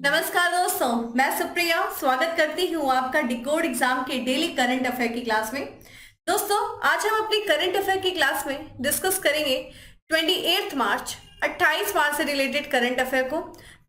नमस्कार दोस्तों, मैं सुप्रिया स्वागत करती हूँ आपका डिकोड एग्जाम के डेली करंट अफेयर की क्लास में। दोस्तों, आज हम अपनी करंट अफेयर की क्लास में डिस्कस करेंगे 28 मार्च 28 मार्च से रिलेटेड करंट अफेयर को।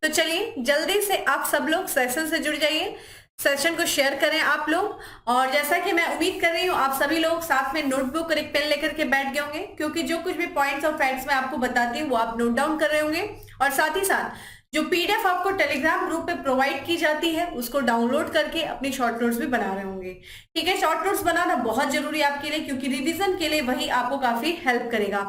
तो चलिए जल्दी से आप सब लोग सेशन से जुड़ जाइए, सेशन को शेयर करें आप लोग। और जैसा कि मैं उम्मीद कर रही हूँ आप सभी लोग साथ में नोटबुक और एक पेन लेकर के बैठ गए होंगे, क्योंकि जो कुछ भी पॉइंट्स और फैक्ट्स मैं आपको बताती हूँ वो आप नोट डाउन कर रहे होंगे। और साथ ही साथ जो पीडीएफ आपको टेलीग्राम ग्रुप पे प्रोवाइड की जाती है उसको डाउनलोड करके अपनी शॉर्ट नोट्स भी बना रहे होंगे। ठीक है, शॉर्ट नोट्स बनाना बहुत जरूरी है आपके लिए, क्योंकि रिवीजन के लिए वही आपको काफी हेल्प करेगा।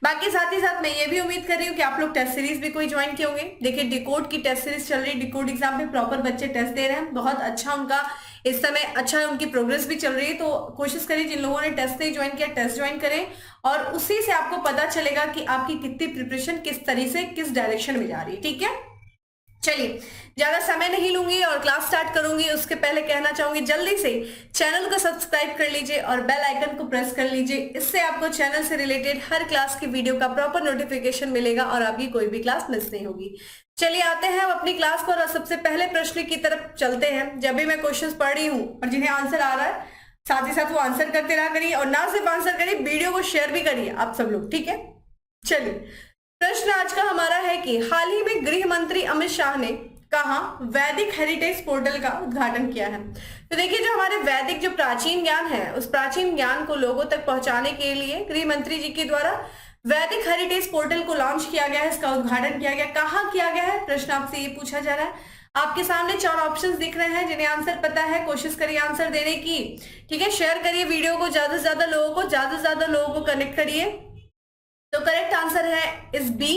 बाकी साथ ही साथ मैं ये भी उम्मीद कर रही हूँ कि आप लोग टेस्ट सीरीज भी कोई ज्वाइन किए होंगे। देखिए, डिकोड की टेस्ट सीरीज चल रही है, डिकोड एग्जाम पे प्रॉपर बच्चे टेस्ट दे रहे हैं, बहुत अच्छा उनका इस समय अच्छा उनकी प्रोग्रेस भी चल रही है। तो कोशिश करिए जिन लोगों ने टेस्ट नहीं ज्वाइन किया टेस्ट ज्वाइन करें, और उसी से आपको पता चलेगा कि आपकी कितनी प्रिपरेशन किस तरीके से किस डायरेक्शन में जा रही है। ठीक है, चलिए ज्यादा समय नहीं लूंगी और क्लास स्टार्ट करूंगी। उसके पहले कहना चाहूंगी जल्दी से चैनल को सब्सक्राइब कर लीजिए और बेल आइकन को प्रेस कर लीजिए। इससे आपको चैनल से रिलेटेड हर क्लास की वीडियो का प्रॉपर नोटिफिकेशन मिलेगा और आपकी कोई भी क्लास मिस नहीं होगी। चलिए आते हैं हम अपनी क्लास पर और सबसे पहले प्रश्न की तरफ चलते हैं। जब भी मैं क्वेश्चन पढ़ रही हूँ और जिन्हें आंसर आ रहा है साथ ही साथ वो आंसर करते रहा करिए, और ना सिर्फ आंसर करिए, वीडियो को शेयर भी करिए आप सब लोग। ठीक है, चलिए प्रश्न आज का हमारा है कि हाल ही में गृह मंत्री अमित शाह ने कहां वैदिक हेरिटेज पोर्टल का उद्घाटन किया है। तो देखिए, जो हमारे वैदिक जो प्राचीन ज्ञान है उस प्राचीन ज्ञान को लोगों तक पहुंचाने के लिए गृह मंत्री जी के द्वारा वैदिक हेरिटेज पोर्टल को लॉन्च किया गया है, इसका उद्घाटन किया गया। कहाँ किया गया है, प्रश्न आपसे ये पूछा जा रहा है। आपके सामने 4 ऑप्शंस दिख रहे हैं, जिन्हें आंसर पता है कोशिश करिए आंसर देने की। ठीक है, शेयर करिए वीडियो को, ज्यादा से ज्यादा लोगों को कनेक्ट करिए। तो करेक्ट आंसर है इस बी।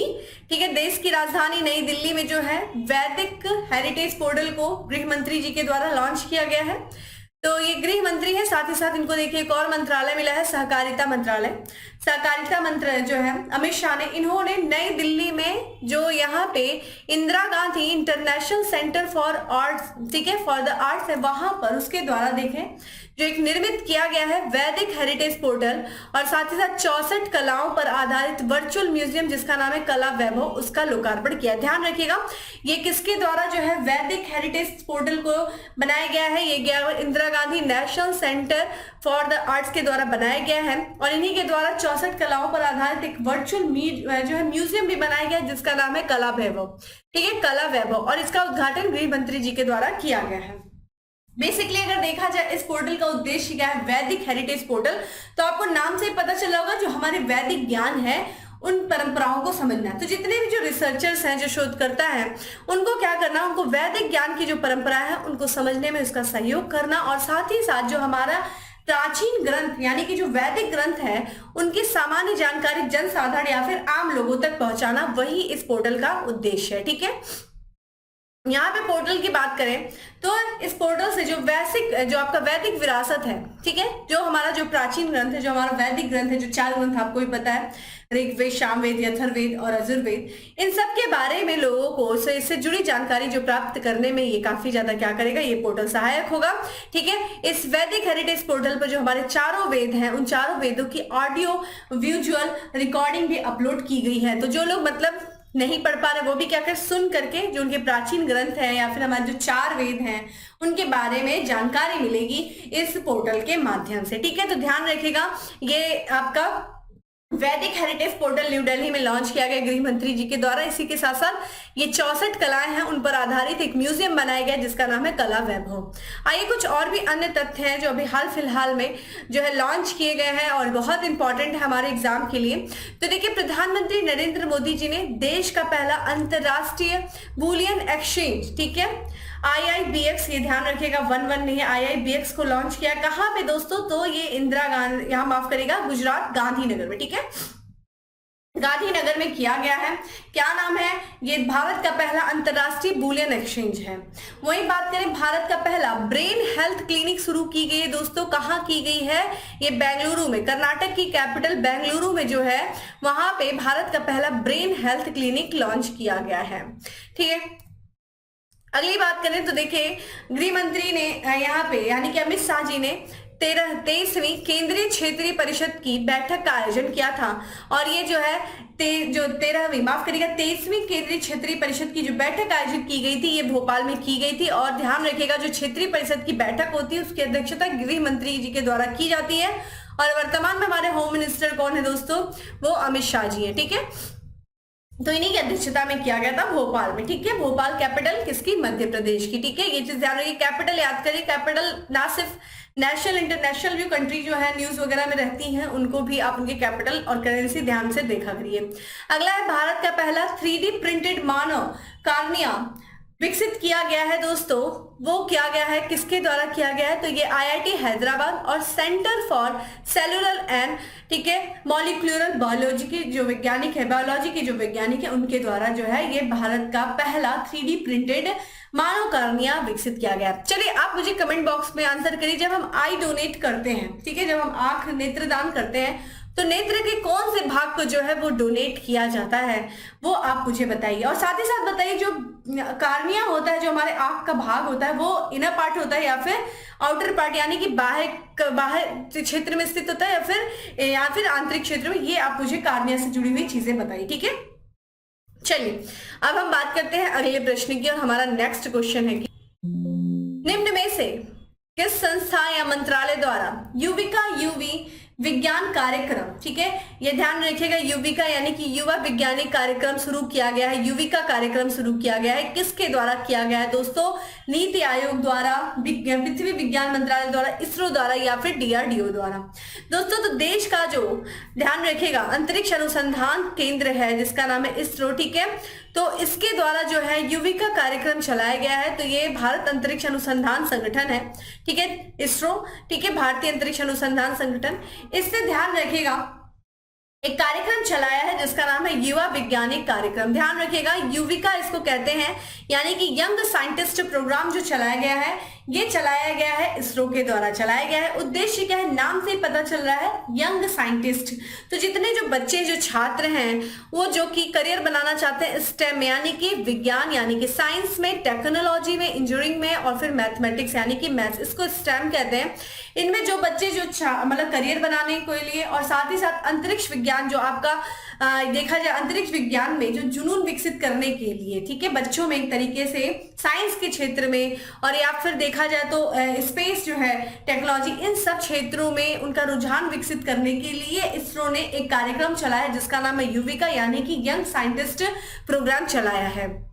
ठीक है, देश की राजधानी नई दिल्ली में जो है वैदिक हेरिटेज पोर्टल को गृह मंत्री जी के द्वारा लॉन्च किया गया है। तो ये गृह मंत्री है, साथ ही साथ इनको देखिए एक और मंत्रालय मिला है, सहकारिता मंत्रालय। सहकारिता मंत्रालय जो है अमित शाह ने, इन्होंने नई दिल्ली में जो यहाँ पे Indira Gandhi international centre for arts, ठीक है, फॉर द आर्ट्स है, वहां पर उसके द्वारा देखें जो एक निर्मित किया गया है वैदिक हेरिटेज पोर्टल, और साथ ही साथ 64 कलाओं पर आधारित वर्चुअल म्यूजियम जिसका नाम है कला वैभव, उसका लोकार्पण किया। ध्यान रखिएगा, ये किसके द्वारा जो है वैदिक हेरिटेज पोर्टल को बनाया गया है, ये Indira Gandhi national centre for the arts के द्वारा बनाया गया है, और इन्हीं के द्वारा 64 कलाओं पर आधारित एक वर्चुअल जो है म्यूजियम भी बनाया गया जिसका नाम है कला वैभव। ठीक है, कला वैभव, और इसका उद्घाटन गृह मंत्री जी के द्वारा किया गया है। बेसिकली अगर देखा जाए इस पोर्टल का उद्देश्य क्या है, वैदिक हेरिटेज पोर्टल, तो आपको नाम से पता चला होगा जो हमारे वैदिक ज्ञान है उन परंपराओं को समझना है। तो जितने भी जो रिसर्चर्स हैं, जो शोधकर्ता हैं, उनको क्या करना, उनको वैदिक ज्ञान की जो परंपरा है उनको समझने में उसका सहयोग करना, और साथ ही साथ जो हमारा प्राचीन ग्रंथ यानी कि जो वैदिक ग्रंथ है उनकी सामान्य जानकारी जनसाधारण या फिर आम लोगों तक पहुंचाना, वही इस पोर्टल का उद्देश्य है। ठीक है, यहाँ पे पोर्टल की बात करें तो इस पोर्टल से जो आपका वैदिक विरासत है, ठीक है, जो हमारा जो प्राचीन ग्रंथ है, जो हमारा वैदिक ग्रंथ है, जो 4 ग्रंथ आपको भी पता है, ऋग्वेद, सामवेद, अथर्ववेद और यजुर्वेद, इन सब के बारे में लोगों को इससे जुड़ी जानकारी जो प्राप्त करने में ये काफी ज्यादा क्या करेगा, ये पोर्टल सहायक होगा। ठीक है, इस वैदिक हेरिटेज पोर्टल पर जो हमारे 4 वेद हैं उन 4 वेदों की ऑडियो विजुअल रिकॉर्डिंग भी अपलोड की गई है। तो जो लोग मतलब नहीं पढ़ पा रहे वो भी क्या कर सुन करके जो उनके प्राचीन ग्रंथ है या फिर हमारे जो 4 वेद हैं उनके बारे में जानकारी मिलेगी इस पोर्टल के माध्यम से। ठीक है, तो ध्यान रखिएगा, ये आपका वैदिक हेरिटेज पोर्टल न्यू दिल्ली में लॉन्च किया गया गृह मंत्री जी के द्वारा। इसी के साथ साथ ये 64 कलाएं हैं उन पर आधारित एक म्यूजियम बनाया गया जिसका नाम है कला वैभव। आइए कुछ और भी अन्य तथ्य हैं जो अभी हाल फिलहाल में जो है लॉन्च किए गए हैं और बहुत इंपॉर्टेंट है हमारे एग्जाम के लिए। तो देखिए, प्रधानमंत्री नरेंद्र मोदी जी ने देश का पहला अंतरराष्ट्रीय बुलियन एक्सचेंज, ठीक है, IIBX, ये ध्यान रखिएगा 11 नहीं है, IIBX को लॉन्च किया। कहां पे दोस्तों, तो ये इंदिरा गांधी, यहाँ माफ करेगा, गुजरात गांधीनगर में। ठीक है, गांधीनगर में किया गया है। क्या नाम है, ये भारत का पहला अंतरराष्ट्रीय बुलियन एक्सचेंज है। वहीं बात करें, भारत का पहला ब्रेन हेल्थ क्लिनिक शुरू की गई है दोस्तों। कहाँ की गई है, ये बेंगलुरु में, कर्नाटक की कैपिटल बेंगलुरु में जो है वहां पे भारत का पहला ब्रेन हेल्थ क्लिनिक लॉन्च किया गया है। ठीक है, अगली बात करें तो देखिए, गृह मंत्री ने यहाँ पे यानी कि अमित शाह जी ने 23वीं केंद्रीय क्षेत्रीय परिषद की बैठक का आयोजन किया था। और ये जो है 23वीं केंद्रीय क्षेत्रीय परिषद की जो बैठक आयोजित की गई थी ये भोपाल में की गई थी। और ध्यान रखिएगा जो क्षेत्रीय परिषद की बैठक होती है उसकी अध्यक्षता गृह मंत्री जी के द्वारा की जाती है। और वर्तमान में हमारे होम मिनिस्टर कौन है दोस्तों, वो अमित शाह जी है। ठीक है, तो इन्हीं की अध्यक्षता में किया गया था भोपाल में। ठीक है, भोपाल कैपिटल किसकी, मध्य प्रदेश की। ठीक है, ये चीज ध्यान रखिए, कैपिटल याद करिए। कैपिटल ना सिर्फ नेशनल इंटरनेशनल जो कंट्री जो है न्यूज वगैरह में रहती हैं उनको भी आप उनके कैपिटल और करेंसी ध्यान से देखा करिए। अगला है भारत का पहला 3D प्रिंटेड मानव कार्निया विकसित किया गया है दोस्तों। वो किया गया है, किसके द्वारा किया गया है, तो ये IIT हैदराबाद और सेंटर फॉर सेलुलर एंड ठीक है मॉलिक्यूलर बायोलॉजी के जो वैज्ञानिक है, बायोलॉजी के जो वैज्ञानिक है उनके द्वारा जो है ये भारत का पहला 3D प्रिंटेड मानव कार्निया विकसित किया गया। चलिए आप मुझे कमेंट बॉक्स में आंसर करिए, जब हम आई डोनेट करते हैं, ठीक है, जब हम आंख नेत्रदान करते हैं तो नेत्र के कौन से भाग को जो है वो डोनेट किया जाता है, वो आप मुझे बताइए। और साथ ही साथ बताइए जो कार्निया होता है, जो हमारे आंख का भाग होता है, वो इनर पार्ट होता है या फिर आउटर पार्ट यानी कि बाहर क्षेत्र में स्थित होता है या फिर आंतरिक क्षेत्र में, ये आप मुझे कार्निया से जुड़ी हुई चीजें बताइए। ठीक है, चलिए अब हम बात करते हैं अगले प्रश्न की। और हमारा नेक्स्ट क्वेश्चन है कि निम्न में से किस संस्था या मंत्रालय द्वारा युविका UV विज्ञान कार्यक्रम, ठीक है, ये ध्यान रखिएगा, युविका यानी कि युवा वैज्ञानिक कार्यक्रम शुरू किया गया है। युविका कार्यक्रम शुरू किया गया है, किसके द्वारा किया गया है दोस्तों, नीति आयोग द्वारा, पृथ्वी विज्ञान मंत्रालय द्वारा, इसरो द्वारा या फिर DRDO द्वारा। दोस्तों तो देश का जो ध्यान रखिएगा अंतरिक्ष अनुसंधान केंद्र है जिसका नाम है इसरो, ठीक है, तो इसके द्वारा जो है युविका कार्यक्रम चलाया गया है। तो ये भारत अंतरिक्ष अनुसंधान संगठन है, ठीक है, इसरो, ठीक है, भारतीय अंतरिक्ष अनुसंधान संगठन। इससे ध्यान रखिएगा एक कार्यक्रम चलाया है जिसका नाम है युवा वैज्ञानिक कार्यक्रम। ध्यान रखिएगा युविका इसको कहते हैं, यानी कि यंग साइंटिस्ट प्रोग्राम जो चलाया गया है ये चलाया गया है इसरो के द्वारा चलाया गया है। उद्देश्य क्या है, नाम से ही पता चल रहा है, यंग साइंटिस्ट। तो जितने जो बच्चे जो छात्र हैं वो जो कि करियर बनाना चाहते हैं स्टेम यानी कि विज्ञान यानी कि साइंस में, टेक्नोलॉजी में, इंजीनियरिंग में और फिर मैथमेटिक्स यानी कि मैथ्स, इसको स्टेम कहते हैं। इनमें जो बच्चे जो मतलब करियर बनाने के लिए और साथ ही साथ अंतरिक्ष विज्ञान जो आपका देखा जाए अंतरिक्ष विज्ञान में जो जुनून विकसित करने के लिए, ठीक है, बच्चों में एक तरीके से साइंस के क्षेत्र में और या फिर देखा जाए तो स्पेस जो है टेक्नोलॉजी, इन सब क्षेत्रों में उनका रुझान विकसित करने के लिए इसरो ने एक कार्यक्रम चलाया जिसका नाम है युविका यानी कि यंग साइंटिस्ट प्रोग्राम चलाया है।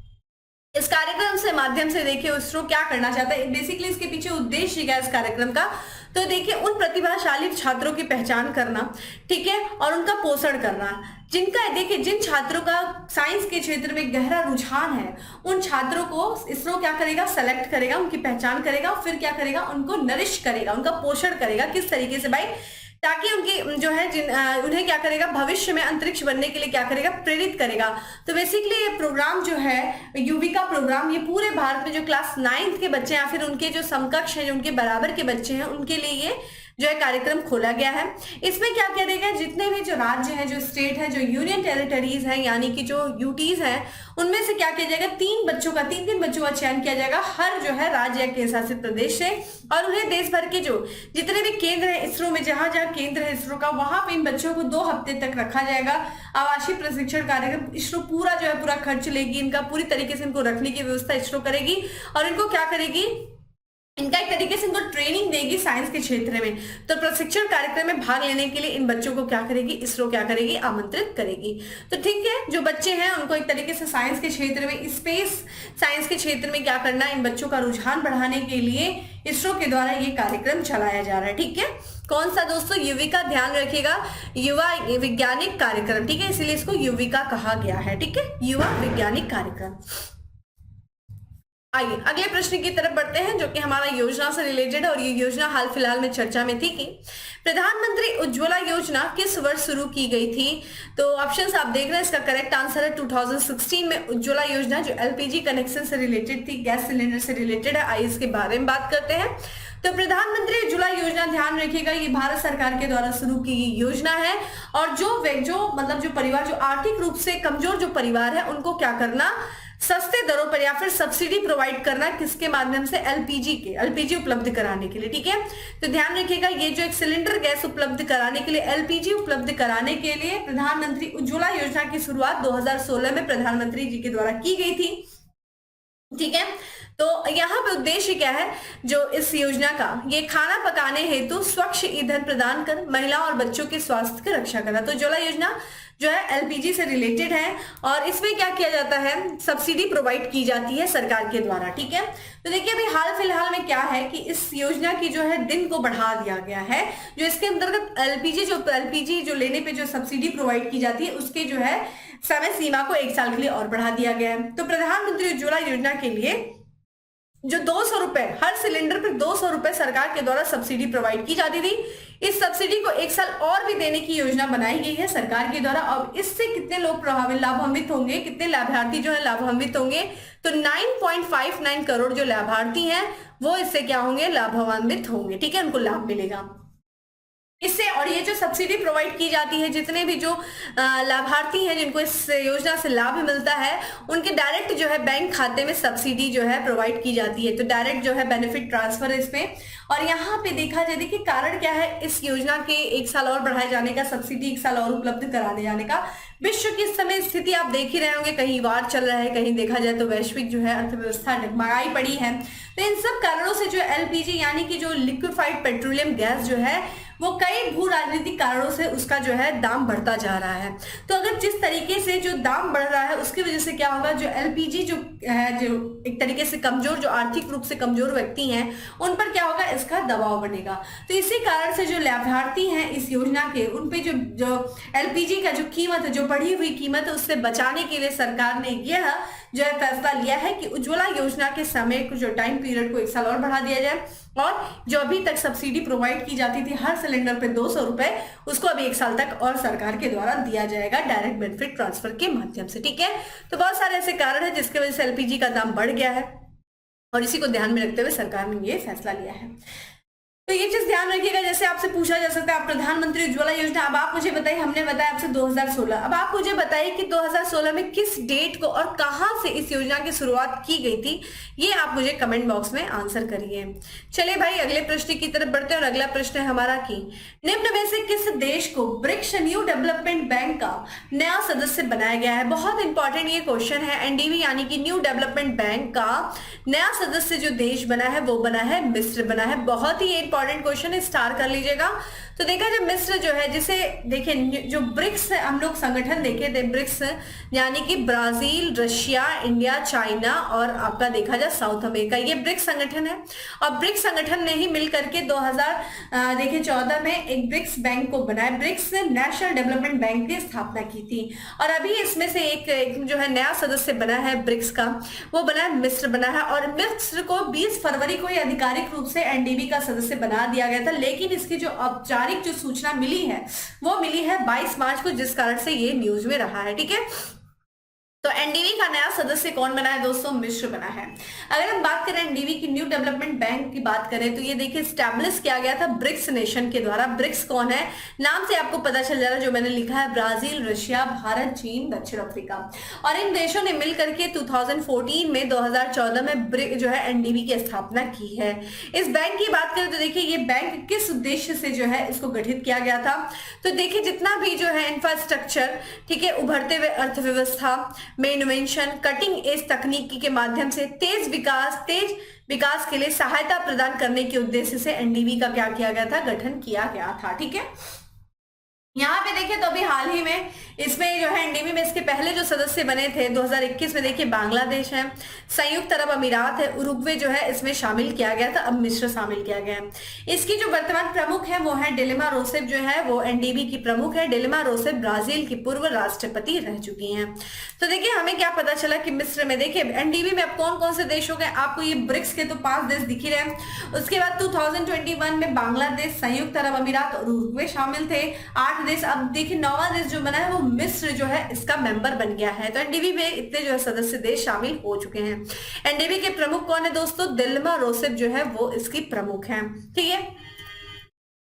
इस कार्यक्रम से माध्यम से देखिए इसरो क्या करना चाहता है, बेसिकली इसके पीछे उद्देश्य क्या है इस कार्यक्रम का, तो देखिए उन प्रतिभाशाली छात्रों की पहचान करना, ठीक है, और उनका पोषण करना, जिनका देखिए जिन छात्रों का साइंस के क्षेत्र में गहरा रुझान है उन छात्रों को इसरो क्या करेगा, सेलेक्ट करेगा, उनकी पहचान करेगा, फिर क्या करेगा, उनको नरिश करेगा, उनका पोषण करेगा। किस तरीके से भाई, ताकि उनकी जो है उन्हें क्या करेगा, भविष्य में अंतरिक्ष बनने के लिए क्या करेगा, प्रेरित करेगा। तो बेसिकली ये प्रोग्राम जो है युविका प्रोग्राम, ये पूरे भारत में जो क्लास 9th के बच्चे या फिर उनके जो समकक्ष हैं, जो उनके बराबर के बच्चे हैं, उनके लिए ये जो है कार्यक्रम खोला गया है। इसमें क्या करेगा, जितने भी जो राज्य हैं, जो स्टेट है, जो यूनियन टेरिटरीज हैं यानी कि जो यूटीज हैं, उनमें से क्या किया जाएगा, तीन तीन बच्चों का चयन किया जाएगा हर जो है राज्य या केंद्र शासित प्रदेश से, और उन्हें देश भर के जो जितने भी केंद्र है इसरो में, जहां जहां केंद्र है इसरो का, वहां पे इन बच्चों को 2 हफ्ते तक रखा जाएगा। आवासीय प्रशिक्षण कार्यक्रम इसरो पूरा जो है पूरा खर्च लेगी, इनका पूरी तरीके से इनको रखने की व्यवस्था इसरो करेगी और इनको क्या करेगी, इनका एक तरीके से इनको ट्रेनिंग देगी साइंस के क्षेत्र में। तो प्रशिक्षण कार्यक्रम में भाग लेने के लिए इन बच्चों को क्या करेगी, इसरो क्या करेगी, आमंत्रित करेगी। तो ठीक है, जो बच्चे हैं उनको एक तरीके से साइंस के क्षेत्र में, स्पेस साइंस के क्षेत्र में क्या करना है, इन बच्चों का रुझान बढ़ाने के लिए इसरो के द्वारा ये कार्यक्रम चलाया जा रहा है। ठीक है, कौन सा दोस्तों, युविका, ध्यान रखिएगा, युवा वैज्ञानिक कार्यक्रम, ठीक है, इसलिए इसको युविका कहा गया है। ठीक है, युवा वैज्ञानिक कार्यक्रम। आइए अगले प्रश्न की तरफ बढ़ते हैं जो कि हमारा योजना से रिलेटेड है और ये योजना हाल फिलहाल में चर्चा में थी कि प्रधानमंत्री उज्ज्वला योजना किस वर्ष शुरू की गई थी। तो ऑप्शंस आप देख रहे हैं, इसका करेक्ट आंसर है 2016 में उज्ज्वला योजना जो LPG कनेक्शन से रिलेटेड थी, गैस सिलेंडर से रिलेटेड है। आइए इसके बारे में बात करते हैं। तो प्रधानमंत्री उज्ज्वला योजना, ध्यान रखिएगा, ये भारत सरकार के द्वारा शुरू की गई योजना है और जो मतलब जो परिवार जो आर्थिक रूप से कमजोर जो परिवार है उनको क्या करना, सस्ते दरों पर या फिर सब्सिडी प्रोवाइड करना, किसके माध्यम से? एलपीजी उपलब्ध कराने के लिए। ठीक है, तो ध्यान रखिएगा, ये जो एक सिलेंडर गैस उपलब्ध कराने के लिए, एलपीजी उपलब्ध कराने के लिए प्रधानमंत्री उज्ज्वला योजना की शुरुआत 2016 में प्रधानमंत्री जी के द्वारा की गई थी। ठीक है, तो यहाँ पे उद्देश्य क्या है जो इस योजना का, ये खाना पकाने हेतु स्वच्छ ईंधन प्रदान कर महिलाओं और बच्चों के स्वास्थ्य की रक्षा करना। तो उज्ज्वला योजना जो है एलपीजी से रिलेटेड है और इसमें क्या किया जाता है, सब्सिडी प्रोवाइड की जाती है सरकार के द्वारा। ठीक है, तो देखिए अभी हाल फिलहाल में क्या है कि इस योजना की जो है दिन को बढ़ा दिया गया है, जो इसके अंतर्गत एलपीजी जो लेने पे जो सब्सिडी प्रोवाइड की जाती है उसके जो है समय सीमा को 1 साल के लिए और बढ़ा दिया गया है। तो प्रधानमंत्री उज्ज्वला योजना के लिए जो 200 रुपए हर सिलेंडर पर 200 रुपए सरकार के द्वारा सब्सिडी प्रोवाइड की जाती थी, इस सब्सिडी को 1 साल और भी देने की योजना बनाई गई है सरकार के द्वारा। अब इससे कितने लोग लाभान्वित होंगे, कितने लाभार्थी जो है लाभान्वित होंगे? तो 9.59 करोड़ जो लाभार्थी हैं वो इससे क्या होंगे, लाभान्वित होंगे। ठीक है, उनको लाभ मिलेगा इससे। और ये जो सब्सिडी प्रोवाइड की जाती है, जितने भी जो लाभार्थी हैं जिनको इस योजना से लाभ मिलता है, उनके डायरेक्ट जो है बैंक खाते में सब्सिडी जो है प्रोवाइड की जाती है। तो डायरेक्ट जो है बेनिफिट ट्रांसफर इसमें। और यहाँ पे देखा जाए, देखिए कारण क्या है इस योजना के 1 साल और बढ़ाए जाने का, सब्सिडी 1 साल और उपलब्ध कराने जाने का। विश्व की इस समय स्थिति आप देख ही रहे होंगे, कहीं वार चल रहा है, कहीं देखा जाए तो वैश्विक जो है अर्थव्यवस्था डगमगाई पड़ी है। तो इन सब कारणों से जो एलपीजी यानी कि जो लिक्विफाइड पेट्रोलियम गैस जो है वो कई भू राजनीतिक कारणों से उसका जो है दाम बढ़ता जा रहा है। तो अगर जिस तरीके से जो दाम बढ़ रहा है उसकी वजह से क्या होगा, जो एलपीजी जो है, जो एक तरीके से कमजोर, जो आर्थिक रूप से कमजोर व्यक्ति हैं उन पर क्या होगा, इसका दबाव बनेगा। तो इसी कारण से जो लाभार्थी हैं इस योजना के, उन पे जो एलपीजी का जो कीमत है, जो बढ़ी हुई कीमत है, उससे बचाने के लिए सरकार ने यह जो है फैसला लिया है कि उज्ज्वला योजना के समय को, जो टाइम पीरियड को 1 साल और बढ़ा दिया जाए और जो अभी तक सब्सिडी प्रोवाइड की जाती थी हर सिलेंडर पे 200 रुपए, उसको अभी 1 साल तक और सरकार के द्वारा दिया जाएगा डायरेक्ट बेनिफिट ट्रांसफर के माध्यम से। ठीक है, तो बहुत सारे ऐसे कारण है जिसकी वजह से एलपीजी का दाम बढ़ गया है और इसी को ध्यान में रखते हुए सरकार ने ये फैसला लिया है। तो ये चीज ध्यान रखिएगा, जैसे आपसे पूछा जा सकता है आप प्रधानमंत्री उज्ज्वला योजना, अब आप मुझे बताइए, हमने बताया आपसे 2016, अब आप मुझे बताइए कि 2016 में किस डेट को और कहां से इस योजना की शुरुआत की गई थी, ये आप मुझे कमेंट बॉक्स में आंसर करिए। चलिए भाई अगले प्रश्न की तरफ बढ़ते हैं और अगला प्रश्न है हमारा कि निम्न में से किस देश को ब्रिक्स न्यू डेवलपमेंट बैंक का नया सदस्य बनाया गया है? बहुत इंपॉर्टेंट ये क्वेश्चन है। एनडीबी यानी कि न्यू डेवलपमेंट बैंक का नया सदस्य जो देश बना है वो बना है मिस्र बना है। बहुत ही इंपॉर्टेंट क्वेश्चन है, स्टार कर लीजिएगा। तो देखा जाए मिस्र जो है, जिसे देखिए जो ब्रिक्स हम लोग संगठन देखे थे, ब्रिक्स यानी कि ब्राजील, रशिया, इंडिया, चाइना और आपका देखा जाए साउथ अमेरिका, ये ब्रिक्स संगठन है। और ब्रिक्स संगठन ने ही मिलकर के 2014 में एक ब्रिक्स बैंक को बनाया, ब्रिक्स नेशनल डेवलपमेंट बैंक की स्थापना की थी। और अभी इसमें से एक जो है नया सदस्य बना है ब्रिक्स का, वो बना है मिस्र बना है। और मिस्र को 20 फरवरी को ये आधिकारिक रूप से एनडीबी का सदस्य बना दिया गया था, लेकिन इसकी जो औपचारिक जो सूचना मिली है वो मिली है 22 मार्च को, जिस कारण से ये न्यूज में रहा है। ठीक है, तो एनडीबी का नया सदस्य कौन बना है दोस्तों? मिस्र बना है। अगर हम बात करें एनडीबी की न्यू डेवलपमेंट बैंक की बात करें तो ये देखिए स्टैब्लिश किया गया था ब्रिक्स नेशन के द्वारा। ब्रिक्स कौन है, नाम से आपको पता चल जा रहा है, जो मैंने लिखा है ब्राजील, रशिया, भारत, चीन, दक्षिण अफ्रीका। और इन देशों ने मिलकर के 2014 में 2014 में जो है एनडीबी की स्थापना की है। इस बैंक की बात करें तो देखिए ये बैंक किस उद्देश्य से जो है इसको गठित किया गया था, तो देखिए जितना भी जो है इंफ्रास्ट्रक्चर, ठीक है, उभरते हुए अर्थव्यवस्था में इनोवेशन, कटिंग एज तकनीकी के माध्यम से तेज विकास के लिए सहायता प्रदान करने के उद्देश्य से एनडीबी का क्या किया गया था, गठन किया गया था। ठीक है, यहाँ पे देखिए तो अभी हाल ही में इसमें जो है एनडीबी में इसके पहले जो सदस्य बने थे 2021 में देखिए बांग्लादेश है, संयुक्त अरब अमीरात है, उरुग्वे जो है इसमें शामिल किया गया था, अब मिस्र शामिल किया गया है। इसकी जो वर्तमान प्रमुख है वो है डिलेमा रोसेफ, जो है वो एनडीबी की प्रमुख है। डिलेमा रोसेफ ब्राजील की पूर्व राष्ट्रपति रह चुकी हैं। तो देखिए हमें क्या पता चला कि मिस्र में देखिए एनडीबी में अब कौन कौन से देश हो गए, आपको ये ब्रिक्स के तो 5 देश दिख ही रहे। उसके बाद 2021 में बांग्लादेश, संयुक्त अरब अमीरात और उरुग्वे शामिल थे, 8 देश। अब देखिए 9वां देश जो बना है वो मिस्र जो है इसका मेंबर बन गया है। तो एनडीबी में इतने जो है सदस्य देश शामिल हो चुके हैं। एनडीबी के प्रमुख कौन है दोस्तों? दिलेमा रोसेफ जो है वो इसकी प्रमुख है। ठीक है,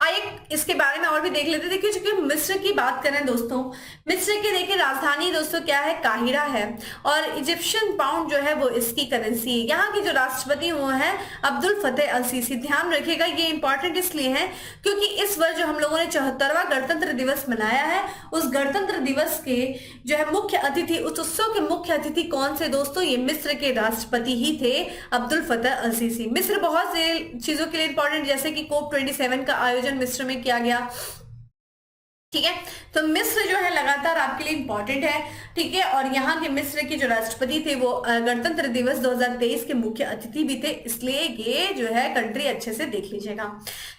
आइए इसके बारे में और भी देख लेते हैं। देखिए चूंकि मिस्र की बात करें दोस्तों, मिस्र की देखिए राजधानी दोस्तों क्या है, काहिरा है, और इजिप्शियन पाउंड जो है वो इसकी करेंसी है। यहाँ के जो राष्ट्रपति वो है अब्दुल फतेह अल सीसी। ध्यान रखिएगा ये इंपॉर्टेंट इसलिए है क्योंकि इस वर्ष जो हम लोगों ने 74वां गणतंत्र दिवस मनाया है, उस गणतंत्र दिवस के जो है मुख्य अतिथि, उस उत्सव के मुख्य अतिथि कौन से दोस्तों, ये मिस्र के राष्ट्रपति ही थे, अब्दुल फतेह अल सीसी। मिस्र बहुत से चीजों के लिए इंपॉर्टेंट, जैसे कि COP 27 का आयोजन मिस्र में किया गया, ठीक है। तो मिस्र जो है लगातार आपके लिए इंपॉर्टेंट है, ठीक है। और यहाँ के मिस्र के जो राष्ट्रपति थे वो गणतंत्र दिवस 2023 के मुख्य अतिथि भी थे, इसलिए ये जो है कंट्री अच्छे से देख लीजिएगा।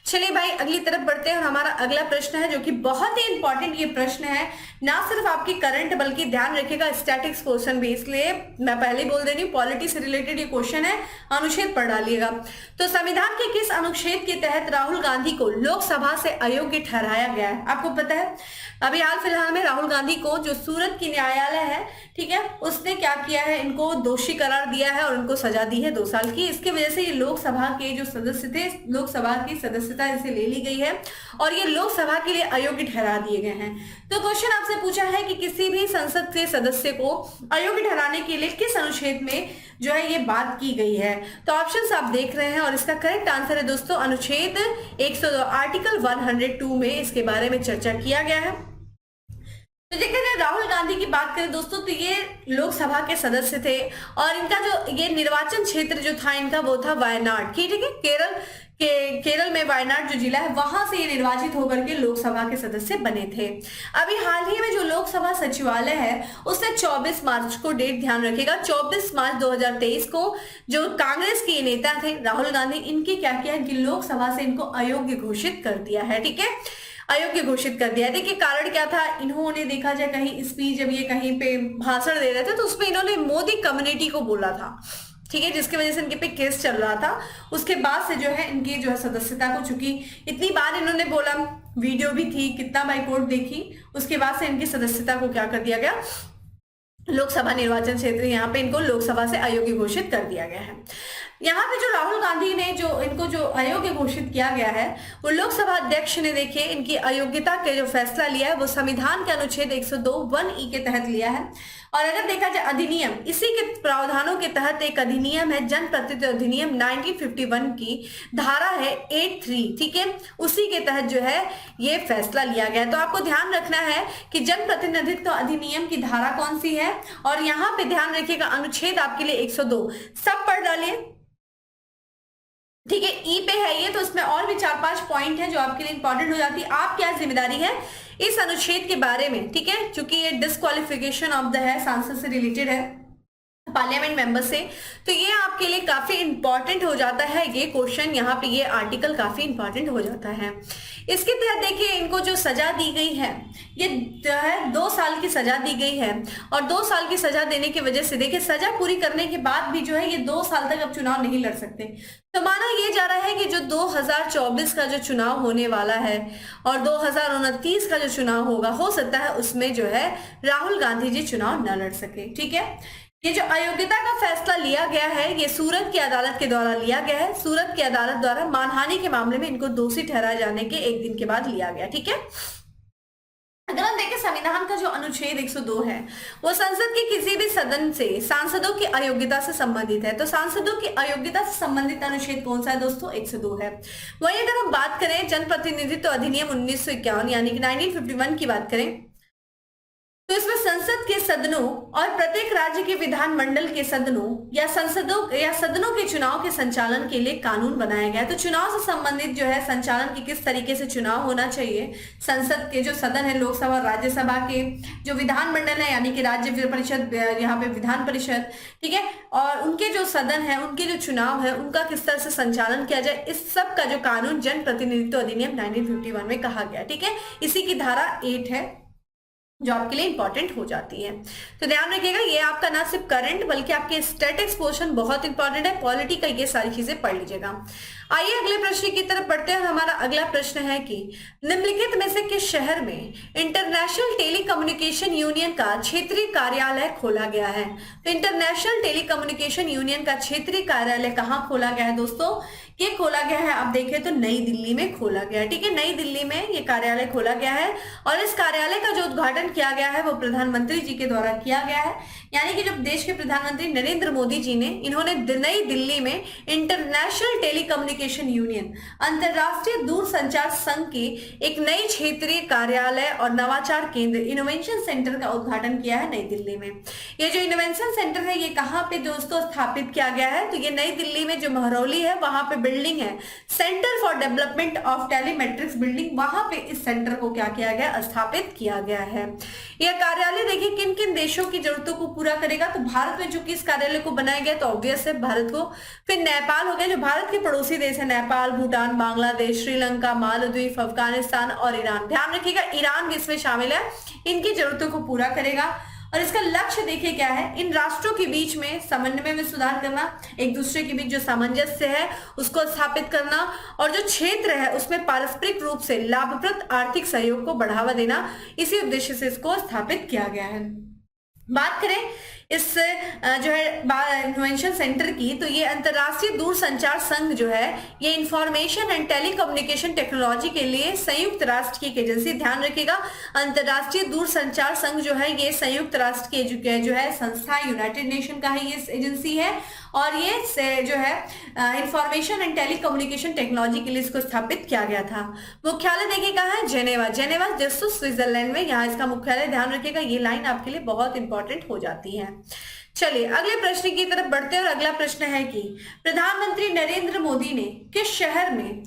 चलिए भाई अगली तरफ बढ़ते हैं और हमारा अगला प्रश्न है जो कि बहुत ही इंपॉर्टेंट ये प्रश्न है, ना सिर्फ आपकी करंट बल्कि ध्यान रखिएगा स्टैटिक्स क्वेश्चन भी, इसलिए मैं पहले ही बोल दे रही हूँ पॉलिटी से रिलेटेड ये क्वेश्चन है, अनुच्छेद पढ़ डालिएगा। तो संविधान के किस अनुच्छेद के तहत राहुल गांधी को लोकसभा से अयोग्य ठहराया गया है? आपको पता है अभी हाल फिलहाल में राहुल गांधी को जो सूरत की न्यायालय है, ठीक है, उसने क्या किया है, इनको दोषी करार दिया है और उनको सजा दी है 2 साल की। इसकी वजह से ये लोकसभा के जो सदस्य थे, लोकसभा की सदस्यता इसे ले ली गई है और ये लोकसभा के लिए अयोग्य ठहरा दिए गए हैं। तो क्वेश्चन आपसे पूछा है कि किसी भी संसद के सदस्य को अयोग्य ठहराने के लिए किस अनुच्छेद में जो है ये बात की गई है? तो ऑप्शंस आप देख रहे हैं और इसका करेक्ट आंसर है दोस्तों अनुच्छेद 102 आर्टिकल 102 में इसके बारे में चर्चा किया गया है। तो देखिए जब राहुल गांधी की बात करें दोस्तों तो ये लोकसभा के सदस्य थे और इनका जो ये निर्वाचन क्षेत्र जो था इनका वो था वायनाड, ठीक है, केरल में वायनाड जो जिला है वहां से ये निर्वाचित होकर के लोकसभा के सदस्य बने थे। अभी हाल ही में जो लोकसभा सचिवालय है उसने 24 मार्च को, डेट ध्यान रखिएगा, 24 मार्च 2023 को जो कांग्रेस के नेता थे राहुल गांधी, इनकी क्या किया, इनकी लोकसभा से इनको अयोग्य घोषित कर दिया है, ठीक है, अयोग्य घोषित कर दिया है। देखिए कारण क्या था, इन्होंने देखा जाए कहीं स्पीच जब ये कहीं पे भाषण दे रहे थे तो उसमें इन्होंने मोदी कम्युनिटी को बोला था, ठीक है, जिसकी वजह से इनके पे केस चल रहा था। उसके बाद से जो है इनकी जो है सदस्यता को, चूंकि इतनी बार इन्होंने बोला, वीडियो भी थी, कितना बाइकआउट देखी, उसके बाद से इनकी सदस्यता को क्या कर दिया गया, लोकसभा निर्वाचन क्षेत्र, यहाँ पे इनको लोकसभा से अयोग्य घोषित कर दिया गया है। यहाँ पे जो राहुल गांधी ने जो इनको जो अयोग्य घोषित किया गया है वो लोकसभा अध्यक्ष ने देखिए इनकी अयोग्यता के जो फैसला लिया है वो संविधान के अनुच्छेद 102(1)(e) के तहत लिया है। और अगर देखा जाए अधिनियम, इसी के प्रावधानों के तहत एक अधिनियम है जनप्रतिनिधित्व अधिनियम 1951 की धारा है 83, ठीक है, उसी के तहत जो है ये फैसला लिया गया है। तो आपको ध्यान रखना है कि जनप्रतिनिधित्व अधिनियम की धारा कौन सी है और यहाँ पे ध्यान रखिएगा अनुच्छेद आपके लिए 102, सब पढ़ डालिए, ठीक है, ई पे है ये, तो इसमें और भी 4-5 पॉइंट है जो आपके लिए इंपॉर्टेंट हो जाती है। आप क्या जिम्मेदारी है इस अनुच्छेद के बारे में, ठीक है, क्योंकि ये डिस्क्वालिफिकेशन ऑफ द है, सांसद से रिलेटेड है, पार्लियामेंट मेंबर से, तो ये आपके लिए काफी इंपॉर्टेंट हो जाता है ये क्वेश्चन, यहाँ पे ये आर्टिकल काफी इंपॉर्टेंट हो जाता है। इसके तहत देखिए इनको जो सजा दी गई है ये जो है 2 साल की सजा दी गई है और 2 साल की सजा देने की वजह से देखिए सजा पूरी करने के बाद भी जो है ये 2 साल तक अब चुनाव नहीं लड़ सकते। तो माना ये जा रहा है कि जो 2024 का जो चुनाव होने वाला है और 2029 का जो चुनाव होगा, हो सकता है उसमें जो है राहुल गांधी जी चुनाव न लड़ सके, ठीक है। ये जो अयोग्यता का फैसला लिया गया है ये सूरत की अदालत के द्वारा लिया गया है, सूरत की अदालत द्वारा मानहानि के मामले में इनको दोषी ठहराए जाने के 1 दिन के बाद लिया गया, ठीक है। अगर हम देखें संविधान का जो अनुच्छेद 102 है वो संसद के किसी भी सदन से सांसदों की अयोग्यता से संबंधित है। तो सांसदों की अयोग्यता से संबंधित अनुच्छेद कौन सा है दोस्तों, 102 है। वहीं अगर हम बात करें जनप्रतिनिधित्व अधिनियम 1951 यानी कि 1951 की बात करें तो इसमें संसद के सदनों और प्रत्येक राज्य के विधानमंडल के सदनों या सदनों के चुनाव के संचालन के लिए कानून बनाया गया है। तो चुनाव से संबंधित जो है संचालन की किस तरीके से चुनाव होना चाहिए, संसद के जो सदन है लोकसभा और राज्यसभा के जो विधानमंडल है यानी कि राज्य परिषद, यहाँ पे विधान परिषद, ठीक है, और उनके जो सदन है उनके जो चुनाव है उनका किस तरह से संचालन किया जाए, इस सब का जो कानून जन प्रतिनिधित्व अधिनियम 1951 में कहा गया, ठीक है, इसी की धारा 8 है। जो आपके लिए इंपॉर्टेंट हो जाती है। तो ध्यान रखिएगा, ये आपका ना सिर्फ करंट बल्कि आपके स्टैटिक्स पोर्शन बहुत इंपॉर्टेंट है, पॉलिटी का ये सारी चीजें पढ़ लीजिएगा। आइए अगले प्रश्न की तरफ बढ़ते हैं। हमारा अगला प्रश्न है कि निम्नलिखित में से किस शहर में इंटरनेशनल टेलीकम्युनिकेशन यूनियन का क्षेत्रीय कार्यालय खोला गया है? तो इंटरनेशनल टेलीकम्युनिकेशन यूनियन का क्षेत्रीय कार्यालय कहाँ खोला गया है दोस्तों? ये खोला गया है, आप देखें तो नई दिल्ली में खोला गया है। ठीक है, नई दिल्ली में ये कार्यालय खोला गया है और इस कार्यालय का जो उद्घाटन किया गया है वो प्रधानमंत्री जी के द्वारा किया गया है। यानी कि जब देश के प्रधानमंत्री नरेंद्र मोदी जी ने इन्होंने नई दिल्ली में इंटरनेशनल टेलीकम्युनिकेशन यूनियन, अंतरराष्ट्रीय दूरसंचार संघ की एक नई क्षेत्रीय कार्यालय और नवाचार केंद्र इनोवेशन सेंटर का उद्घाटन किया है नई दिल्ली में। ये जो इनोवेशन सेंटर है ये कहाँ पे दोस्तों स्थापित किया गया है? तो ये नई दिल्ली में जो महरौली है वहां पे बिल्डिंग है, centre for development of telematics building, वहां पे इस सेंटर को क्या किया गया? स्थापित किया गया है। यह कार्यालय देखिए किन किन देशों की जरूरतों को पूरा करेगा। तो भारत में चूंकि इस कार्यालय को बनाया गया तो ऑब्वियस है भारत को, फिर नेपाल हो गया, जो भारत के पड़ोसी देश है, नेपाल, भूटान, बांग्लादेश, श्रीलंका, मालदीव, अफगानिस्तान और ईरान। ध्यान रखिएगा ईरान भी इसमें शामिल है, इनकी जरूरतों को पूरा करेगा। और इसका लक्ष्य देखिए क्या है? इन राष्ट्रों के बीच में समन्वय में सुधार करना, एक दूसरे के बीच जो सामंजस्य है उसको स्थापित करना और जो क्षेत्र है उसमें पारस्परिक रूप से लाभप्रद आर्थिक सहयोग को बढ़ावा देना, इसी उद्देश्य से इसको स्थापित किया गया है। बात करें इस जो है इनोवेशन सेंटर की, तो ये अंतरराष्ट्रीय दूरसंचार संघ जो है ये इंफॉर्मेशन एंड टेलीकम्युनिकेशन टेक्नोलॉजी के लिए संयुक्त राष्ट्र की एक एजेंसी। ध्यान रखिएगा, अंतरराष्ट्रीय दूरसंचार संघ जो है ये संयुक्त राष्ट्र की जो है संस्था, यूनाइटेड नेशन का ही ये एजेंसी है और ये जो है इंफॉर्मेशन एंड टेलीकम्युनिकेशन टेक्नोलॉजी के लिए इसको स्थापित किया गया था। मुख्यालय देखिए कहाँ है? जेनेवा। जेनेवा दोस्तों स्विट्जरलैंड में, यहाँ इसका मुख्यालय। ध्यान रखिएगा, ये लाइन आपके लिए बहुत इंपॉर्टेंट हो जाती है। चलिए अगले प्रश्न की तरफ बढ़ते हैं और अगला प्रश्न है कि प्रधानमंत्री नरेंद्र मोदी ने किस शहर में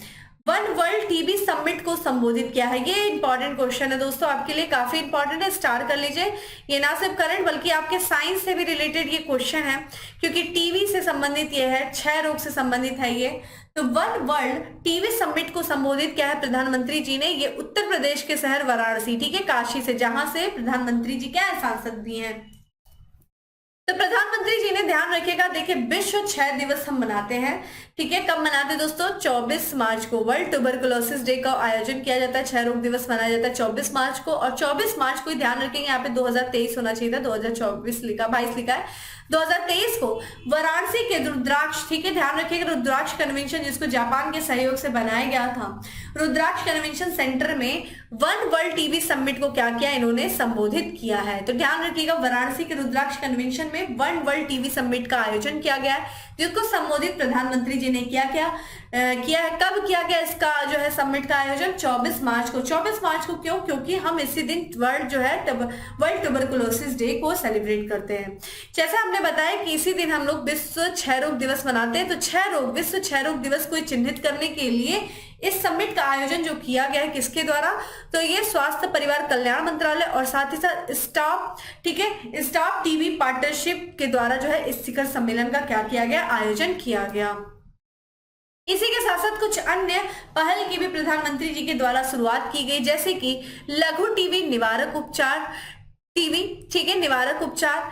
वन वर्ल्ड टीबी समिट को संबोधित किया है? ये इंपॉर्टेंट क्वेश्चन है दोस्तों, आपके लिए काफी इंपॉर्टेंट है, स्टार कर लीजिए। ये ना सिर्फ करंट बल्कि आपके साइंस से भी रिलेटेड ये क्वेश्चन है, क्योंकि टीबी से संबंधित ये है, क्षय रोग से संबंधित है ये। तो वन वर्ल्ड टीबी समिट को संबोधित किया है प्रधानमंत्री जी ने, ये उत्तर प्रदेश के शहर वाराणसी, ठीक है, काशी से, जहां से प्रधानमंत्री जी क्या है? सांसद भी हैं। तो प्रधानमंत्री जी ने, ध्यान रखिएगा, देखिए विश्व क्षय दिवस हम मनाते हैं, ठीक है, कब मनाते हैं दोस्तों? 24 मार्च को वर्ल्ड ट्यूबरकुलोसिस डे का आयोजन किया जाता है, क्षय रोग दिवस मनाया जाता है 24 मार्च को। और 24 मार्च को ही ध्यान रखेंगे, यहाँ पे 2023 होना चाहिए था, 2024 लिखा, 22 लिखा है। 2023 को वाराणसी के रुद्राक्ष, ठीक है, ध्यान रखिएगा, रुद्राक्ष कन्वेंशन जिसको जापान के सहयोग से बनाया गया था, रुद्राक्ष कन्वेंशन सेंटर में वन वर्ल्ड टीबी समिट को क्या किया? इन्होंने संबोधित किया है। तो ध्यान रखिएगा, वाराणसी के रुद्राक्ष कन्वेंशन में वन वर्ल्ड टीबी समिट का आयोजन किया गया है, जिसको संबोधित प्रधानमंत्री जी ने किया है। कब किया गया इसका जो है समिट का आयोजन? 24 मार्च को। 24 मार्च को क्यों? क्योंकि हम इसी दिन वर्ल्ड ट्यूबरकुलोसिस डे को सेलिब्रेट करते हैं। जैसे हमने बताया कि इसी दिन हम लोग विश्व क्षय रोग दिवस मनाते हैं। तो विश्व क्षय रोग दिवस को चिन्हित करने के लिए इस समिट का आयोजन जो किया गया है किसके द्वारा? तो ये स्वास्थ्य परिवार कल्याण मंत्रालय और साथ ही साथ स्टॉप, ठीक है, स्टॉप टीबी पार्टनरशिप के द्वारा जो है इस शिखर सम्मेलन का क्या किया गया? आयोजन किया गया। इसी के साथ साथ कुछ अन्य पहल की भी प्रधानमंत्री जी के द्वारा शुरुआत की गई, जैसे कि लघु टीबी निवारक उपचार, टीबी, ठीक है, निवारक उपचार।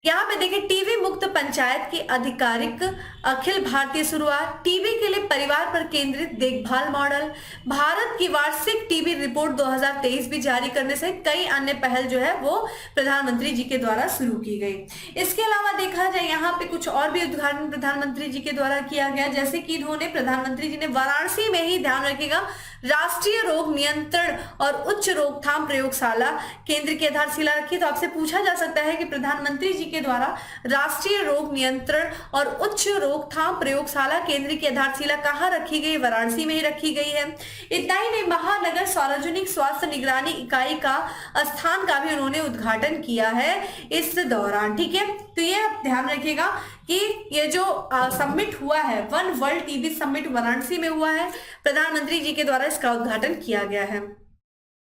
यहाँ पे देखिए टीबी मुक्त पंचायत की आधिकारिक अखिल भारतीय शुरुआत, टीबी के लिए परिवार पर केंद्रित देखभाल मॉडल, भारत की वार्षिक टीबी रिपोर्ट 2023 भी जारी करने से कई अन्य पहल जो है वो प्रधानमंत्री जी के द्वारा शुरू की गई। इसके अलावा देखा जाए यहाँ पे कुछ और भी उद्घाटन प्रधानमंत्री जी के द्वारा किया गया, जैसे कि इन्होंने, प्रधानमंत्री जी ने वाराणसी में ही, ध्यान रखिएगा, राष्ट्रीय रोग नियंत्रण और उच्च रोकथाम प्रयोगशाला केंद्र की आधारशिला रखी। तो आपसे पूछा जा सकता है कि प्रधानमंत्री जी के द्वारा राष्ट्रीय रोग नियंत्रण और उच्च रोकथाम प्रयोगशाला केंद्र की आधारशिला कहाँ रखी गई? वाराणसी में ही रखी गई है। इतना ही नहीं, महानगर सार्वजनिक स्वास्थ्य निगरानी इकाई का स्थान का भी उन्होंने उद्घाटन किया है इस दौरान, ठीक है। तो ये आप ध्यान रखिएगा कि ये जो समिट हुआ है, one world TB summit Varanasi में हुआ है, प्रधानमंत्री जी के द्वारा इसका उद्घाटन किया गया है।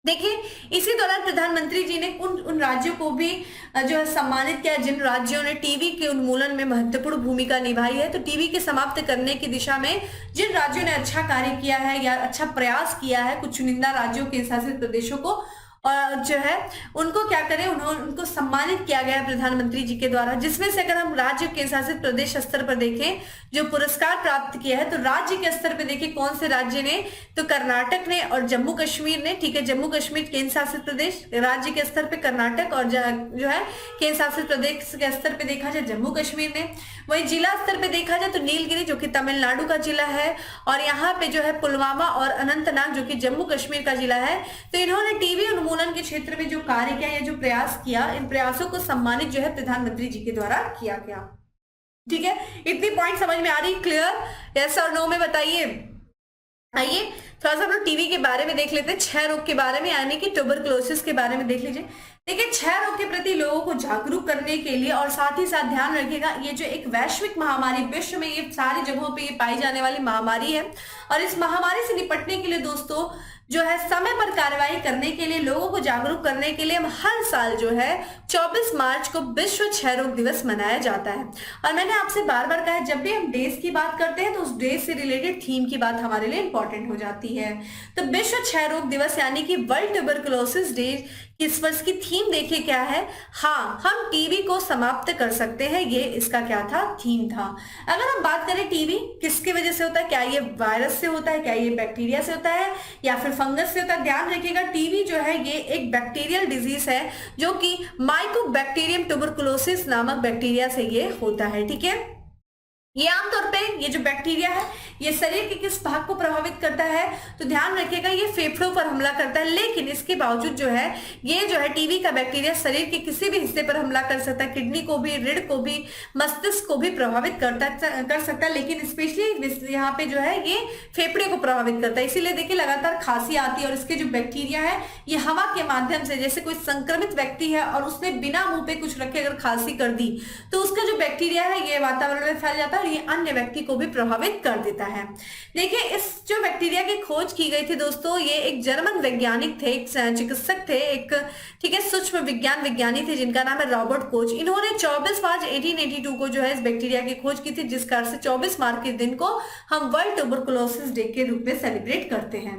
देखिए इसी दौरान प्रधानमंत्री जी ने उन राज्यों को भी जो है सम्मानित किया जिन राज्यों ने टीबी के उन्मूलन में महत्वपूर्ण भूमिका निभाई है। तो टीबी के समाप्त करने की दिशा में जिन राज्यों ने अच्छा कार्य किया है या अच्छा प्रयास किया है, कुछ चुनिंदा राज्यों के शासित प्रदेशों को, और जो है उनको क्या करें, उनको सम्मानित किया गया प्रधानमंत्री जी के द्वारा, जिसमें से अगर हम राज्य केंद्र शासित प्रदेश स्तर पर देखें जो पुरस्कार प्राप्त किया है, तो राज्य के स्तर पर देखें कौन से राज्य ने, तो कर्नाटक ने और जम्मू कश्मीर ने। ठीक है, जम्मू कश्मीर केंद्र शासित प्रदेश, राज्य के स्तर पे कर्नाटक, और जो है केंद्र शासित प्रदेश के स्तर पे देखा जाए जम्मू कश्मीर ने। वहीं जिला स्तर पे देखा जाए तो नीलगिरी जो कि तमिलनाडु का जिला है, और यहाँ पे जो है पुलवामा और अनंतनाग जो कि जम्मू कश्मीर का जिला है। तो इन्होंने टीबी उन्मूलन के क्षेत्र में जो कार्य किया या जो प्रयास किया, इन प्रयासों को सम्मानित जो है प्रधानमंत्री जी के द्वारा किया गया। ठीक है, इतनी पॉइंट समझ में आ रही? क्लियर? यस और नो में बताइए। आइए थोड़ा सा हम लोग टीबी के बारे में देख लेते हैं, क्षय रोग के बारे में, यानी कि ट्यूबरकुलोसिस के बारे में देख लीजिए। देखिए, क्षय रोग के प्रति लोगों को जागरूक करने के लिए और साथ ही साथ ध्यान रखिएगा, ये जो एक वैश्विक महामारी, विश्व में ये सारी जगहों पे ये पाई जाने वाली महामारी है, और इस महामारी से निपटने के लिए दोस्तों जो है समय पर कार्रवाई करने के लिए, लोगों को जागरूक करने के लिए हम हर साल जो है 24 मार्च को विश्व क्षय रोग दिवस मनाया जाता है। और मैंने आपसे बार बार कहा है, जब भी हम डेज की बात करते हैं तो उस डेज से रिलेटेड थीम की बात हमारे लिए इंपॉर्टेंट हो जाती है। तो विश्व क्षय रोग दिवस यानी कि वर्ल्ड ट्यूबरकुलोसिस डे, इस वर्ष की थीम देखिए क्या है? हाँ, हम टीबी को समाप्त कर सकते हैं, ये इसका क्या था? थीम था। अगर हम बात करें टीबी किसकी वजह से होता है, क्या ये वायरस से होता है, क्या ये बैक्टीरिया से होता है, या फिर फंगस से होता है? ध्यान रखिएगा, टीबी जो है ये एक बैक्टीरियल डिजीज है, जो कि माइकोबैक्टीरियम ट्यूबरकुलोसिस नामक बैक्टीरिया से ये होता है। ठीक है, ये आमतौर पे ये जो बैक्टीरिया है ये शरीर के किस भाग को प्रभावित करता है, तो ध्यान रखिएगा ये फेफड़ों पर हमला करता है। लेकिन इसके बावजूद जो है ये जो है टीबी का बैक्टीरिया शरीर के किसी भी हिस्से पर हमला कर सकता है, किडनी को भी, रीढ़ को भी, मस्तिष्क को भी प्रभावित कर सकता है, लेकिन स्पेशली यहाँ पे जो है ये फेफड़े को प्रभावित करता है। इसीलिए देखिए लगातार खांसी आती है, और इसके जो बैक्टीरिया है ये हवा के माध्यम से, जैसे कोई संक्रमित व्यक्ति है और उसने बिना मुंह पे कुछ रखे अगर खांसी कर दी, तो उसका जो बैक्टीरिया है ये वातावरण में फैल जाता है और ये अन्य व्यक्ति को भी प्रभावित कर देता है। देखिए, इस जो बैक्टीरिया की खोज की गई थी दोस्तों, ये एक जर्मन वैज्ञानिक थे, एक चिकित्सक थे, एक ठीक है सूक्ष्म विज्ञान विज्ञानी थे जिनका नाम है रॉबर्ट कोच। इन्होंने 24 मार्च 1882 को जो है इस बैक्टीरिया की खोज की थी, जिस कारण से 24 मार्च के दिन को हम वर्ल्ड ट्यूबरकुलोसिस डे के रूप में सेलिब्रेट करते हैं।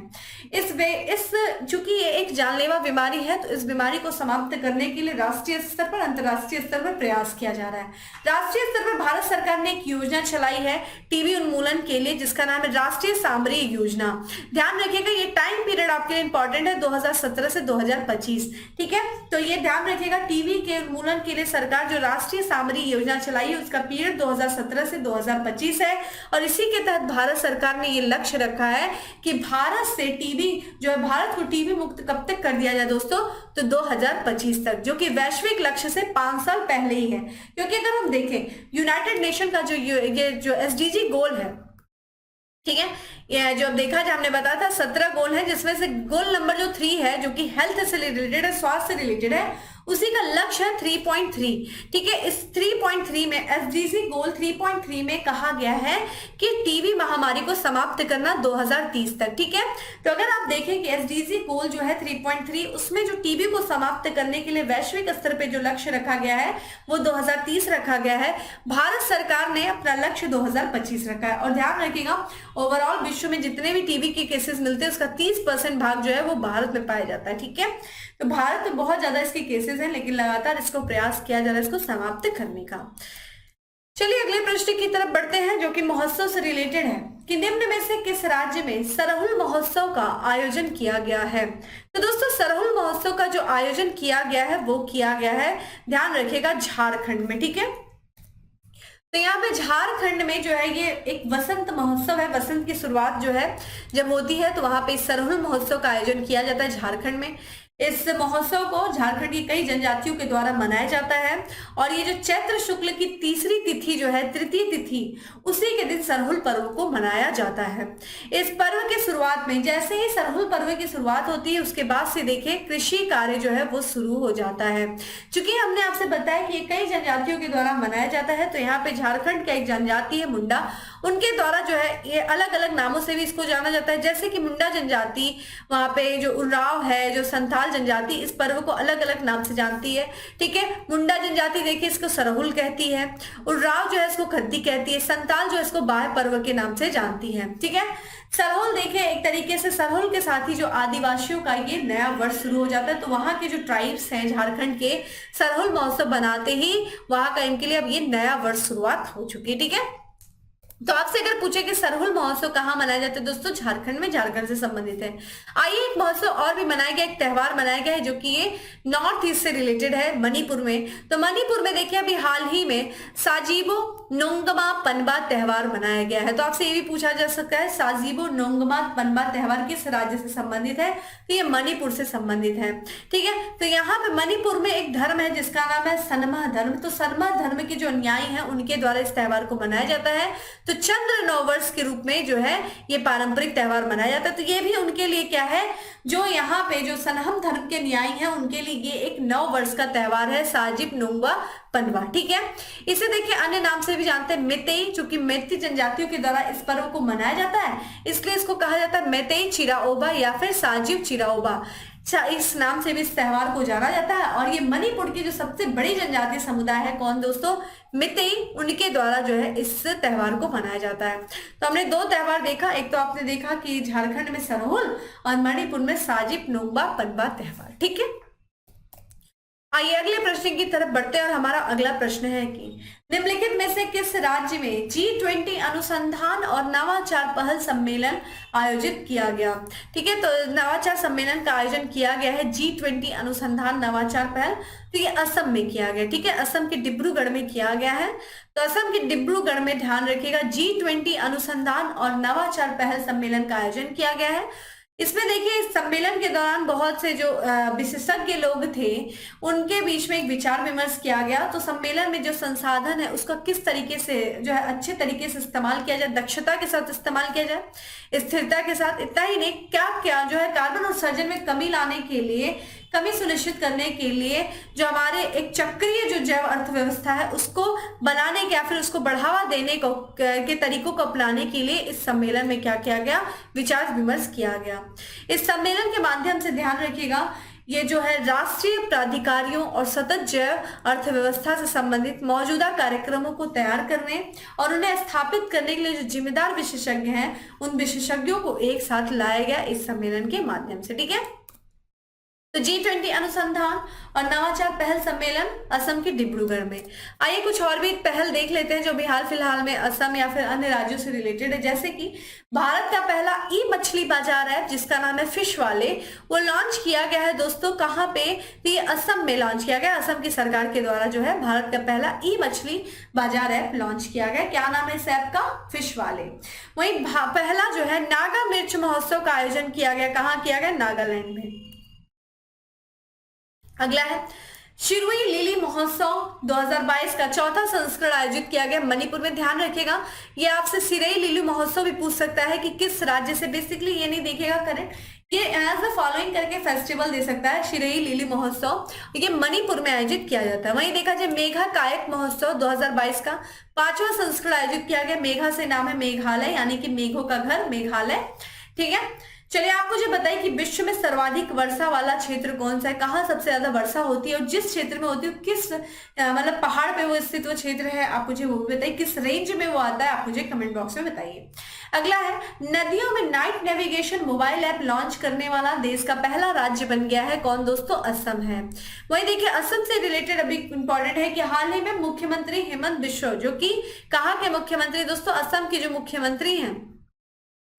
इस चूंकि ये एक जानलेवा बीमारी है, तो इस बीमारी को समाप्त करने के लिए राष्ट्रीय स्तर पर, अंतर्राष्ट्रीय स्तर पर प्रयास किया जा रहा है। राष्ट्रीय स्तर पर भारत सरकार ने एक योजना चलाई है टीबी उन्मूलन के लिए, जिसका नाम है राष्ट्रीय सामरी योजना। ध्यान रखिएगा, ये टाइम पीरियड आपके लिए इंपॉर्टेंट है, 2017 से 2025। ठीक है, तो ये ध्यान रखिएगा, टीबी के उन्मूलन के लिए सरकार जो राष्ट्रीय सामरी योजना चलाई है उसका पीरियड 2017 से 2025 है, और इसी के तहत भारत सरकार ने ये लक्ष्य रखा है कि भारत से टीबी जो है, भारत को टीबी मुक्त कब तक कर दिया जाए दोस्तों, तो 2025 तक, जो कि वैश्विक लक्ष्य से 5 साल पहले ही है। क्योंकि अगर हम देखें यूनाइटेड नेशन का ये जो एसडीजी गोल है, ठीक है, ये जो अब देखा जाए हमने बताया था 17 गोल है, जिसमें से गोल नंबर जो 3 है जो कि हेल्थ से रिलेटेड है, स्वास्थ्य से रिलेटेड है, उसी का लक्ष्य है 3.3। ठीक है, इस 3.3 में एसडीजी गोल 3.3 में कहा गया है कि टीबी महामारी को समाप्त करना 2030 तक। ठीक है, तो अगर आप देखें कि एसडीजी गोल जो है 3.3, उसमें जो टीबी को समाप्त करने के लिए वैश्विक स्तर पे जो लक्ष्य रखा गया है वो 2030 रखा गया है। भारत सरकार ने अपना लक्ष्य 2025 रखा है। और ध्यान रखिएगा, ओवरऑल विश्व में जितने भी टीबी के केसेस मिलते हैं उसका 30% भाग जो है वो भारत में पाया जाता है। ठीक है, तो भारत में बहुत ज्यादा इसके केसेस हैं, लेकिन लगातार इसको प्रयास किया जा रहा है इसको समाप्त करने का। चलिए अगले प्रश्न की तरफ बढ़ते हैं, जो कि महोत्सव से रिलेटेड है कि निम्न में से किस राज्य में सरहुल महोत्सव का आयोजन किया गया है। तो दोस्तों, सरहुल महोत्सव का जो आयोजन किया गया है वो किया गया है, ध्यान रखिएगा, झारखंड में। ठीक है, तो यहाँ पे झारखंड में जो है ये एक वसंत महोत्सव है। वसंत की शुरुआत जो है जब होती है तो वहां पे सरहुल महोत्सव का आयोजन किया जाता है झारखंड में। इस महोत्सव को झारखंड की कई जनजातियों के द्वारा मनाया जाता है, और ये जो चैत्र शुक्ल की तीसरी तिथि जो है, तृतीय तिथि, उसी के दिन सरहुल पर्व को मनाया जाता है। इस पर्व के शुरुआत में, जैसे ही सरहुल पर्व की शुरुआत होती है उसके बाद से देखिए कृषि कार्य जो है वो शुरू हो जाता है। चूंकि हमने आपसे बताया कि ये कई जनजातियों के द्वारा मनाया जाता है, तो यहाँ पे झारखंड का एक जनजाति है मुंडा, उनके द्वारा जो है ये अलग अलग नामों से भी इसको जाना जाता है। जैसे कि मुंडा जनजाति, वहां पे जो उरांव है, जो संथाल जनजाति इस पर्व को अलग अलग नाम से जानती है। ठीक है, मुंडा जनजाति देखिए इसको सरहुल कहती है, उरांव जो है इसको खद्दी कहती है, संताल जो है इसको बाह पर्व के नाम से जानती है। ठीक है, सरहुल देखिए, एक तरीके से सरहुल के साथ ही जो आदिवासियों का ये नया वर्ष शुरू हो जाता है, तो वहां के जो ट्राइब्स हैं झारखंड के, सरहुल महोत्सव बनाते ही वहां का इनके लिए अब ये नया वर्ष शुरुआत हो चुकी है। ठीक है, तो आपसे अगर पूछे कि सरहुल महोत्सव कहाँ मनाया जाता है दोस्तों, झारखंड में, झारखंड से संबंधित है। आइए एक महोत्सव और भी मनाया गया, एक त्योहार मनाया गया है जो कि ये नॉर्थ ईस्ट से रिलेटेड है, मणिपुर में। तो मणिपुर में देखिए अभी हाल ही में साजिबो नोंगमा पनबा त्योहार मनाया गया है। तो आपसे ये भी पूछा जा सकता है साजिबो नोंगमा पनबा त्योहार किस राज्य से संबंधित है, तो ये मणिपुर से संबंधित है। ठीक है, तो यहाँ पे मणिपुर में एक धर्म है जिसका नाम है सनमा धर्म। तो सनमा धर्म के जो अनुयायी हैं उनके द्वारा इस त्योहार को मनाया जाता है। तो चंद्र नववर्ष के रूप में जो है ये पारंपरिक त्योहार मनाया जाता है। तो ये भी उनके लिए क्या है, जो यहाँ पे जो सनहम धर्म के न्यायी हैं उनके लिए ये एक नव वर्ष का त्योहार है, साजिब नोंगवा पनबा। ठीक है, इसे देखिए अन्य नाम से भी जानते हैं मेतेई, चूंकि मेती जनजातियों के द्वारा इस पर्व को मनाया जाता है इसलिए इसको कहा जाता है मेतेई चिराओबा या फिर साजिब चिराओबा। इस नाम से भी इस त्योहार को जाना जाता है। और ये मणिपुर की जो सबसे बड़ी जनजातीय समुदाय है, कौन दोस्तों, मितेई, उनके द्वारा जो है इस त्योहार को मनाया जाता है। तो हमने दो त्योहार देखा, एक तो आपने देखा कि झारखंड में सरहुल और मणिपुर में साजिब नोंगबा पनबा त्योहार। ठीक है, आइए अगले प्रश्न की तरफ बढ़ते हैं और हमारा अगला प्रश्न है कि निम्नलिखित में से किस राज्य में G20 अनुसंधान और नवाचार पहल सम्मेलन आयोजित किया गया। ठीक है, तो नवाचार सम्मेलन का आयोजन किया गया है G20 अनुसंधान नवाचार पहल, तो ये असम में किया गया। ठीक है, असम के डिब्रूगढ़ में किया गया है। तो असम के डिब्रूगढ़ में ध्यान रखिएगा G20 अनुसंधान और नवाचार पहल सम्मेलन का आयोजन किया गया है। इसमें देखिए इस सम्मेलन के दौरान बहुत से जो विशेषज्ञ लोग थे उनके बीच में एक विचार विमर्श किया गया। तो सम्मेलन में जो संसाधन है उसका किस तरीके से जो है अच्छे तरीके से इस्तेमाल किया जाए, दक्षता के साथ इस्तेमाल किया जाए, स्थिरता के साथ। इतना ही नहीं, क्या क्या जो है कार्बन उत्सर्जन में कमी लाने के लिए, कमी सुनिश्चित करने के लिए जो हमारे एक चक्रीय जो जैव अर्थव्यवस्था है उसको बनाने के या फिर उसको बढ़ावा देने को के तरीकों को अपनाने के लिए इस सम्मेलन में क्या किया गया, विचार विमर्श किया गया। इस सम्मेलन के माध्यम से ध्यान रखिएगा ये जो है राष्ट्रीय प्राधिकारियों और सतत जैव अर्थव्यवस्था से संबंधित मौजूदा कार्यक्रमों को तैयार करने और उन्हें स्थापित करने के लिए जो जिम्मेदार विशेषज्ञ हैं उन विशेषज्ञों को एक साथ लाया गया इस सम्मेलन के माध्यम से। ठीक है, तो G20 अनुसंधान और नवाचार पहल सम्मेलन असम के डिब्रूगढ़ में। आइए कुछ और भी पहल देख लेते हैं जो भी हाल फिलहाल में असम या फिर अन्य राज्यों से रिलेटेड है। जैसे कि भारत का पहला ई मछली बाजार ऐप जिसका नाम है फिश वाले, वो लॉन्च किया गया है दोस्तों। कहाँ पे, तो ये असम में लॉन्च किया गया। असम की सरकार के द्वारा जो है भारत का पहला ई मछली बाजार ऐप लॉन्च किया गया। क्या नाम है इस ऐप का, फिश वाले। वहीं पहला जो है नागा मिर्च महोत्सव का आयोजन किया गया। कहाँ किया गया, नागालैंड में। अगला है शिरुई लिली महोत्सव 2022 का चौथा संस्करण आयोजित किया गया मणिपुर में। ध्यान रखिएगा ये आपसे सिरई लिली महोत्सव भी पूछ सकता है कि किस राज्य से। बेसिकली ये नहीं देखेगा करेक्ट, ये एज द फॉलोइंग करके फेस्टिवल दे सकता है। शिरई लिली महोत्सव ये मणिपुर में आयोजित किया जाता है। वहीं देखा जाए मेघा कायक महोत्सव 2022 का पांचवा संस्करण आयोजित किया गया। मेघा से नाम है मेघालय, यानी कि मेघों का घर मेघालय। ठीक है, चलिए आप मुझे बताइए कि विश्व में सर्वाधिक वर्षा वाला क्षेत्र कौन सा है, कहाँ सबसे ज्यादा वर्षा होती है और जिस क्षेत्र में होती है किस मतलब पहाड़ पे वो स्थित वो क्षेत्र है, आप मुझे वो भी बताइए। किस रेंज में वो आता है आप मुझे कमेंट बॉक्स में बताइए। अगला है नदियों में night navigation mobile app launch करने वाला देश का पहला राज्य बन गया है। कौन दोस्तों, असम है। वही देखिए असम से रिलेटेड अभी इंपॉर्टेंट है कि हाल ही में मुख्यमंत्री हेमंत बिश्व, जो कि कहाँ के मुख्यमंत्री दोस्तों, असम के जो मुख्यमंत्री हैं,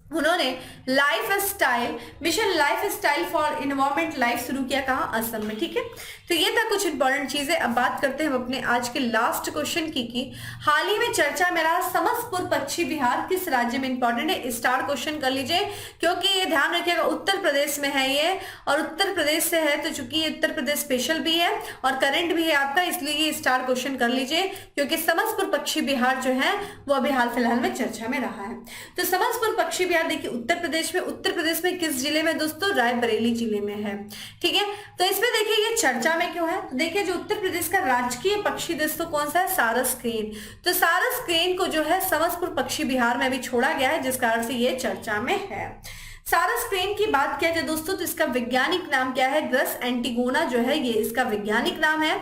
उन्होंने life style mission life style for environment life शुरू किया। कहाँ, असम में। ठीक है, तो ये था कुछ इंपॉर्टेंट चीजें। अब बात करते हैं हम अपने आज के लास्ट क्वेश्चन की हाल ही में चर्चा में रहा समस्तपुर पश्चिम बिहार किस राज्य में। इंपॉर्टेंट है, स्टार क्वेश्चन कर लीजिए क्योंकि ये ध्यान रखिएगा उत्तर प्रदेश में है ये, और उत्तर प्रदेश से है तो चूंकि ये उत्तर प्रदेश स्पेशल भी है और करंट भी है आपका, इसलिए ये स्टार क्वेश्चन कर लीजिए क्योंकि समस्तपुर पश्चिम बिहार जो है वो अभी हाल फिलहाल में चर्चा में रहा है। तो समस्तपुर पश्चिम बिहार देखिए उत्तर प्रदेश में किस जिले में दोस्तों, रायबरेली जिले में है। ठीक है, तो इसमें देखिए ये चर्चा में क्यों है, तो देखिए जो उत्तर प्रदेश का राजकीय पक्षी दोस्तों कौन सा है, सारस क्रेन। तो सारस क्रेन को जो है समस्तपुर पश्चिम बिहार में भी छोड़ा गया है जिस कारण से ये चर्चा में है। सारा स्क्रीन की बात किया जाए दोस्तों तो इसका वैज्ञानिक नाम क्या है, ग्रस एंटीगोना जो है ये इसका वैज्ञानिक नाम है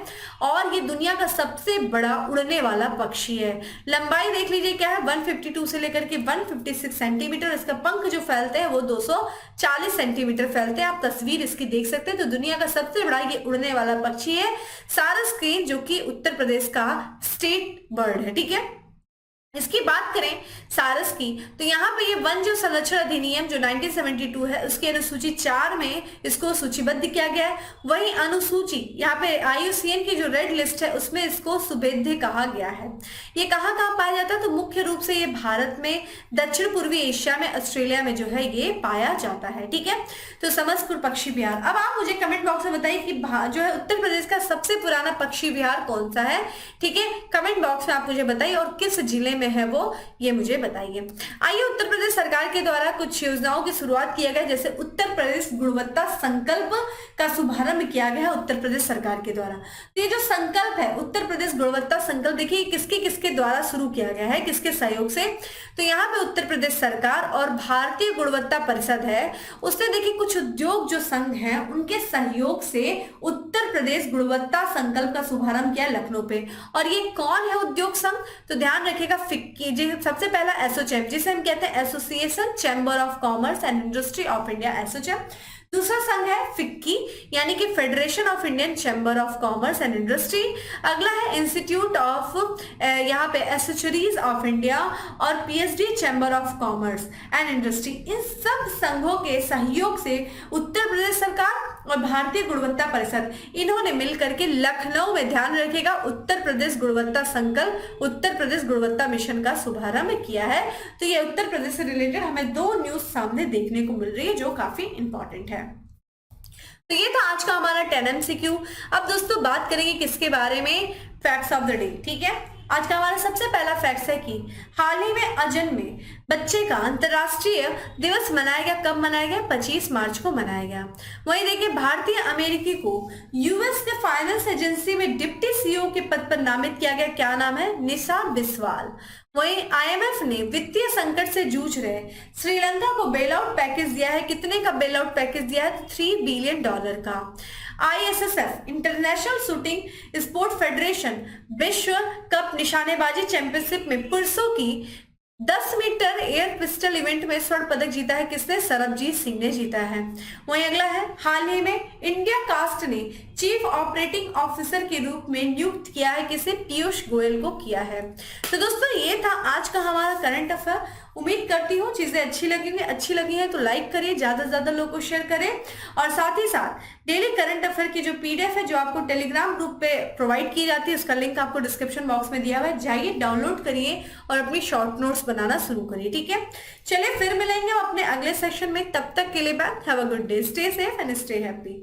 और ये दुनिया का सबसे बड़ा उड़ने वाला पक्षी है। लंबाई देख लीजिए क्या है, 152 से लेकर के 156 सेंटीमीटर। इसका पंख जो फैलते हैं वो 240 सेंटीमीटर फैलते हैं। आप तस्वीर इसकी देख सकते हैं। तो दुनिया का सबसे बड़ा ये उड़ने वाला पक्षी है सारस क्रेन, जो कि उत्तर प्रदेश का स्टेट बर्ड है। ठीक है, इसकी बात करें सारस की तो यहाँ पे ये वन जीव संरक्षण अधिनियम जो 1972 है उसकी अनुसूची 4 में इसको सूचीबद्ध किया गया है। वही अनुसूची यहाँ पे IUCN की जो रेड लिस्ट है उसमें इसको सुभेद्य कहा गया है। ये कहाँ पाया जाता है, तो मुख्य रूप से ये भारत में, दक्षिण पूर्वी एशिया में, ऑस्ट्रेलिया में जो है ये पाया जाता है। ठीक है, तो समस्तपुर पक्षी विहार। अब आप मुझे कमेंट बॉक्स में बताइए कि जो है उत्तर प्रदेश का सबसे पुराना पक्षी विहार कौन सा है। ठीक है, कमेंट बॉक्स में आप मुझे बताइए और किस जिले में है वो ये मुझे बताइए। आइए, उत्तर प्रदेश सरकार के द्वारा कुछ योजनाओं की शुरुआत किया गया, जैसे उत्तर प्रदेश गुणवत्ता संकल्प का शुभारंभ किया गया है उत्तर प्रदेश सरकार के द्वारा। तो ये जो संकल्प है उत्तर प्रदेश गुणवत्ता संकल्प, देखिए किसके किसके द्वारा शुरू किया गया है, किसके सहयोग से। तो यहाँ पे उत्तर प्रदेश सरकार और भारतीय गुणवत्ता परिषद है, उसने देखिए कुछ उद्योग जो संघ है उनके सहयोग से उत्तर प्रदेश गुणवत्ता संकल्प का शुभारंभ किया लखनऊ पे। और ये कौन है उद्योग संघ, तो ध्यान रखिएगा फिक्की। सबसे पहला एसोचैम, जिसे हम कहते हैं association chamber of commerce and industry of India, ASSOCHAM. दूसरा संघ है फिक्की यानी कि federation of Indian chamber of commerce and industry. अगला है इंस्टीट्यूट ऑफ यहाँ पे एसेसरीज ऑफ इंडिया और PhD chamber of commerce and industry. इन सब संघों के सहयोग से उत्तर प्रदेश सरकार और भारतीय गुणवत्ता परिषद इन्होंने मिलकर के लखनऊ में, ध्यान रखिएगा, उत्तर प्रदेश गुणवत्ता संकल्प, उत्तर प्रदेश गुणवत्ता मिशन का शुभारंभ किया है। तो ये उत्तर प्रदेश से रिलेटेड हमें 2 न्यूज सामने देखने को मिल रही है जो काफी इंपॉर्टेंट है। तो ये था आज का हमारा 10 MCQ। अब दोस्तों बात करेंगे किसके बारे में, फैक्ट्स ऑफ द डे। ठीक है, आज का हमारा सबसे पहला फैक्ट है कि हाल ही में अजन में बच्चे का अंतर्राष्ट्रीय दिवस मनाया गया। कब मनाया गया, 25 मार्च को मनाया गया। वहीं देखिए भारतीय अमेरिकी को US के फाइनेंस एजेंसी में डिप्टी CEO के पद पर नामित किया गया। क्या नाम है, निशा बिस्वाल। वहीं IMF ने वित्तीय संकट से जूझ रहे श्रीलंका को बेल आउट पैकेज दिया है। कितने का बेल आउट पैकेज दिया है, $3 बिलियन का। ISSF international shooting sport federation विश्व कप निशानेबाजी चैंपियनशिप में पुरुषों की 10 मीटर एयर पिस्टल इवेंट में स्वर्ण पदक जीता है। किसने, सरबजीत सिंह ने जीता है। वहीं अगला है, हाल ही में इंडिया कास्ट ने चीफ ऑपरेटिंग ऑफिसर के रूप में नियुक्त किया है। किसे, पीयूष गोयल को किया है। तो दोस्तों ये था आज का हमारा करंट अफेयर। उम्मीद करती हूँ चीजें अच्छी लगी है तो लाइक करिए, ज्यादा से ज्यादा लोगों को शेयर करें और साथ ही साथ डेली करंट अफेयर की जो PDF है जो आपको टेलीग्राम ग्रुप पे प्रोवाइड की जाती है, उसका लिंक आपको डिस्क्रिप्शन बॉक्स में दिया हुआ है, जाइए डाउनलोड करिए और अपनी शॉर्ट नोट्स बनाना शुरू करिए। ठीक है, चलिए फिर मिलेंगे अपने अगले सेशन में, तब तक के लिए bye, have a good day, stay safe and stay happy.